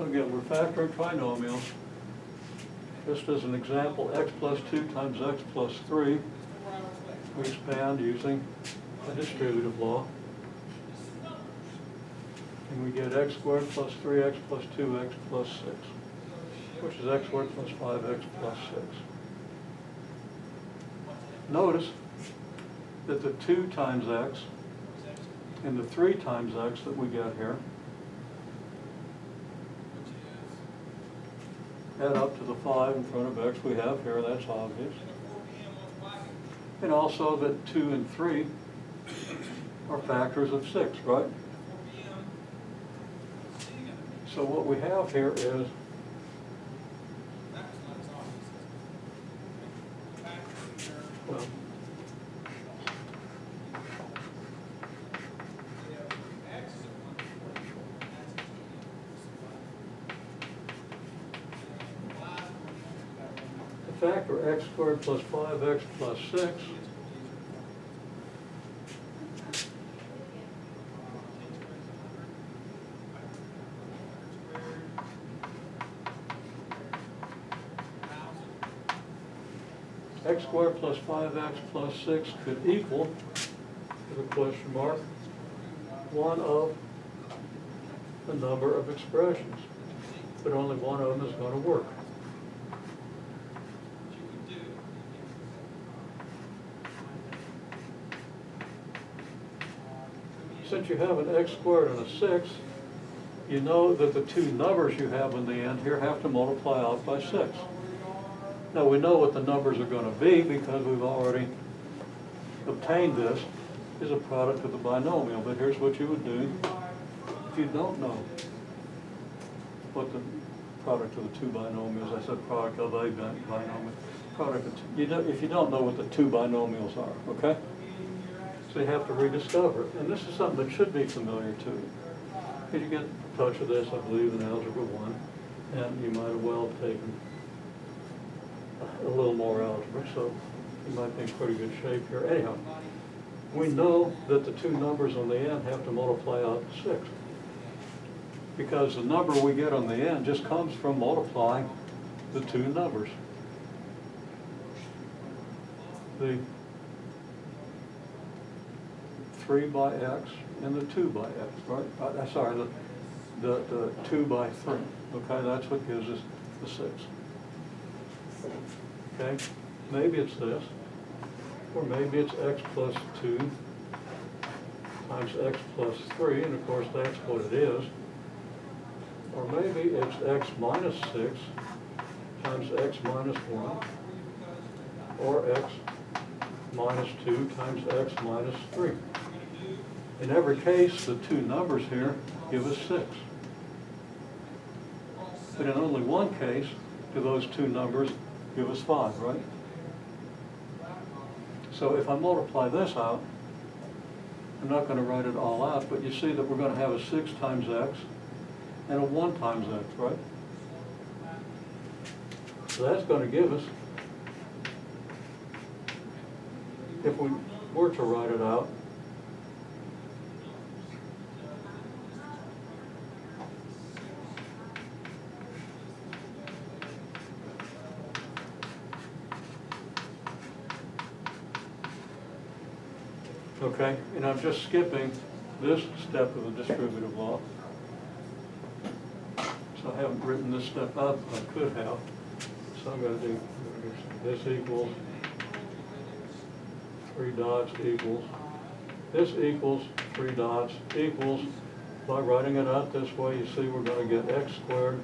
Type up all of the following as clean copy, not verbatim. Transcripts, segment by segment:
So again, we're factoring trinomials. Just as an example, x plus 2 times x plus 3. We expand using a distributive law. And we get x squared plus 3x plus 2x plus 6, which is x squared plus 5x plus 6. Notice that the 2 times x and the 3 times x that we get here add up to the 5 in front of x we have here, that's obvious. And also that 2 and 3 are factors of 6, right? So what we have here is well, the factor x squared plus 5x plus 6 x squared plus 5x plus 6 could equal, with a question mark, one of the number of expressions, but only one of them is going to work. Since you have an x squared and a 6, you know that the two numbers you have in the end here have to multiply out by 6. Now we know what the numbers are going to be because we've already obtained this as a product of the binomial. But here's what you would do if you don't know what the product of the two binomials. I said product of a binomial. Product of two, if you don't know what the two binomials are, okay? So you have to rediscover it. And this is something that should be familiar to you. If you get in touch with this, I believe, in Algebra 1, and you might have well taken a little more algebra, so you might be in pretty good shape here. Anyhow, we know that the two numbers on the end have to multiply out to 6. Because the number we get on the end just comes from multiplying the two numbers. The 3 by x and the 2 by x, right? Sorry, the 2 by 3. Okay, that's what gives us the 6. Okay, maybe it's this, or maybe it's x plus 2 times x plus 3, and of course that's what it is. Or maybe it's x minus 6 times x minus 1, or x minus 2 times x minus 3. In every case, the two numbers here give us 6. But in only one case do those two numbers give us 5, right? So if I multiply this out, I'm not going to write it all out, but you see that we're going to have a 6 times x and a 1 times x, right? So that's going to give us, if we were to write it out, okay, and I'm just skipping this step of the distributive law. So I haven't written this step up, I could have. So I'm going to do this equals 3 dots equals, this equals 3 dots equals, by writing it out this way, you see we're going to get x squared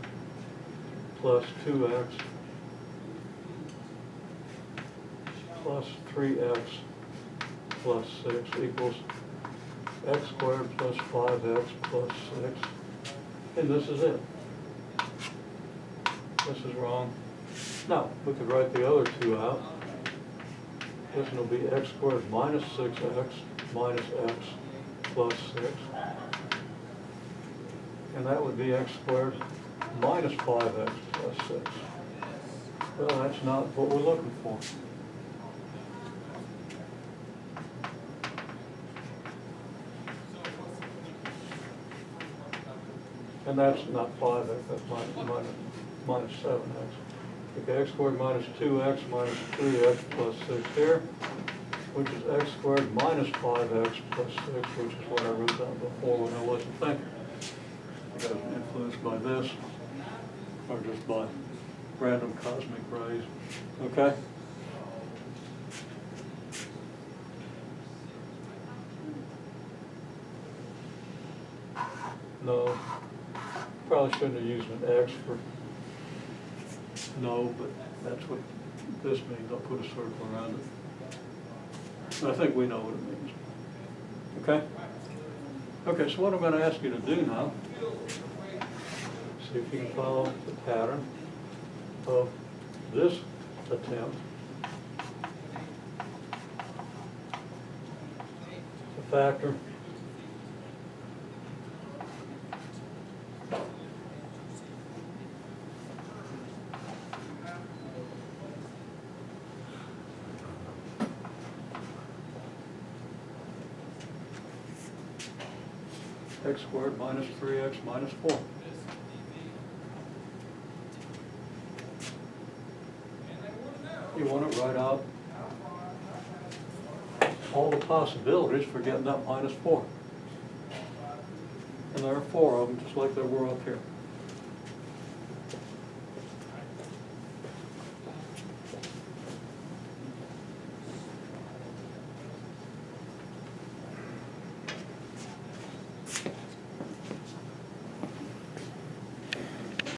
plus 2x plus 3x plus 6 equals x squared plus 5x plus 6. And this is it. This is wrong. Now, we could write the other two out. This one will be x squared minus 6x minus x plus 6. And that would be x squared minus 5x plus 6. Well, that's not what we're looking for. And that's not 5x, that's minus 7x. Okay, x squared minus 2x minus 3x plus 6 here, which is x squared minus 5x plus 6, which is what I wrote down before when I wasn't thinking. I got influenced by this, or just by random cosmic rays. Okay? No, probably shouldn't have used an X for no, but that's what this means. I'll put a circle around it. I think we know what it means. Okay? Okay, so what I'm going to ask you to do now, see if you can follow the pattern of this attempt to factor x squared minus 3x minus 4. You want to write out all the possibilities for getting that minus 4. And there are 4 of them, just like there were up here.